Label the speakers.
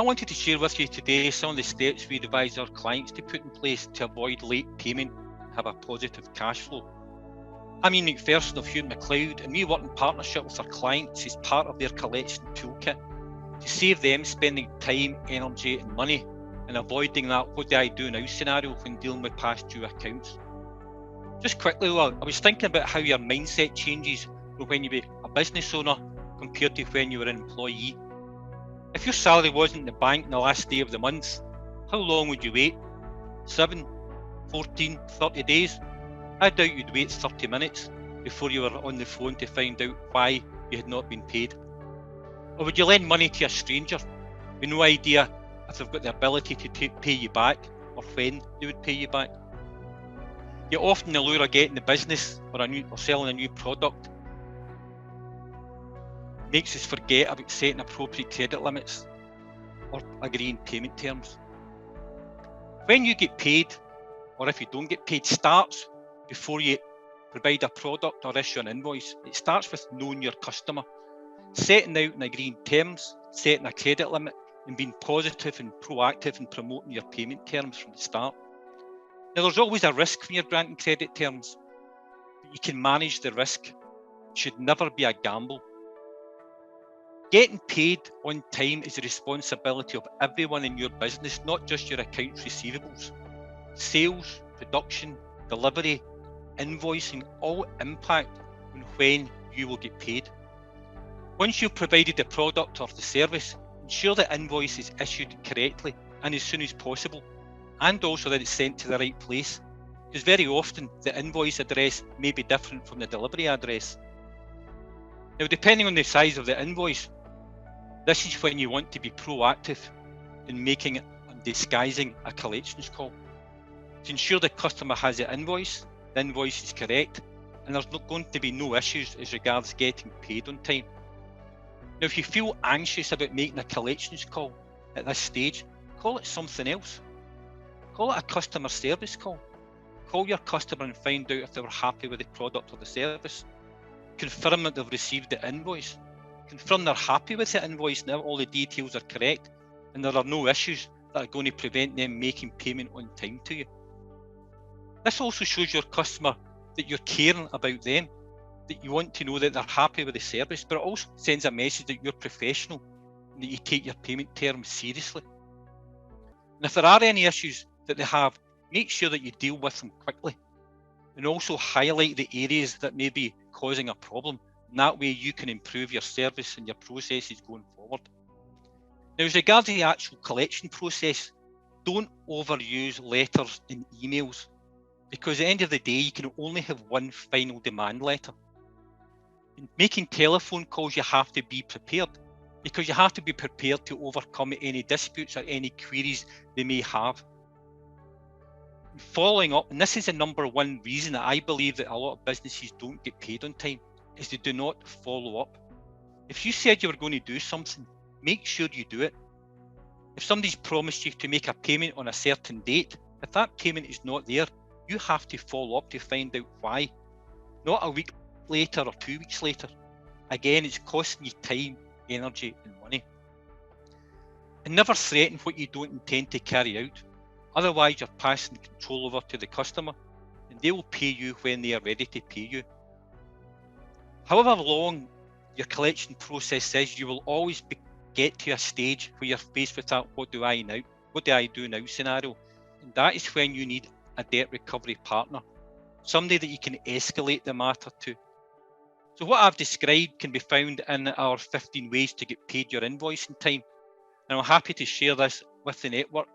Speaker 1: I wanted to share with you today some of the steps we advise our clients to put in place to avoid late payment and have a positive cash flow. I'm Iain McPherson of Hewitt McLeod, and we work in partnership with our clients as part of their collection toolkit to save them spending time, energy and money and avoiding that what do I do now scenario when dealing with past due accounts. Just quickly though, I was thinking about how your mindset changes from when you were a business owner compared to when you were an employee. If your salary wasn't in the bank on the last day of the month, how long would you wait? 7, 14, 30 days? I doubt you'd wait 30 minutes before you were on the phone to find out why you had not been paid. Or would you lend money to a stranger with no idea if they've got the ability to pay you back or when they would pay you back? Yet often the lure of getting the business or selling a new product makes us forget about setting appropriate credit limits or agreeing payment terms. When you get paid, or if you don't get paid, starts before you provide a product or issue an invoice. It starts with knowing your customer, setting out and agreeing terms, setting a credit limit, and being positive and proactive in promoting your payment terms from the start. Now, there's always a risk when you're granting credit terms, but you can manage the risk. It should never be a gamble. Getting paid on time is the responsibility of everyone in your business, not just your accounts receivables. Sales, production, delivery, invoicing all impact on when you will get paid. Once you've provided the product or the service, ensure the invoice is issued correctly and as soon as possible, and also that it's sent to the right place, because very often the invoice address may be different from the delivery address. Now, depending on the size of the invoice, this is when you want to be proactive in making and disguising a collections call to ensure the customer has the invoice is correct, and there's not going to be no issues as regards getting paid on time. Now, if you feel anxious about making a collections call at this stage, call it something else. Call it a customer service call. Call your customer and find out if they were happy with the product or the service. Confirm that they've received the invoice. Confirm they're happy with the invoice and all the details are correct and there are no issues that are going to prevent them making payment on time to you. This also shows your customer that you're caring about them, that you want to know that they're happy with the service, but it also sends a message that you're professional and that you take your payment terms seriously. And if there are any issues that they have, make sure that you deal with them quickly and also highlight the areas that may be causing a problem. And that way you can improve your service and your processes going forward. Now, as regards to the actual collection process, don't overuse letters and emails, because at the end of the day, you can only have one final demand letter. In making telephone calls, you have to be prepared, because you have to be prepared to overcome any disputes or any queries they may have. Following up, and this is the number one reason that I believe that a lot of businesses don't get paid on time, is they do not follow up. If you said you were going to do something, make sure you do it. If somebody's promised you to make a payment on a certain date, if that payment is not there, you have to follow up to find out why. Not a week later or 2 weeks later. Again, it's costing you time, energy and money. And never threaten what you don't intend to carry out. Otherwise, you're passing control over to the customer and they will pay you when they are ready to pay you. However long your collection process is, you will always get to a stage where you're faced with that what do I do now scenario. And that is when you need a debt recovery partner, somebody that you can escalate the matter to. So what I've described can be found in our 15 ways to get paid your invoice in time. And I'm happy to share this with the network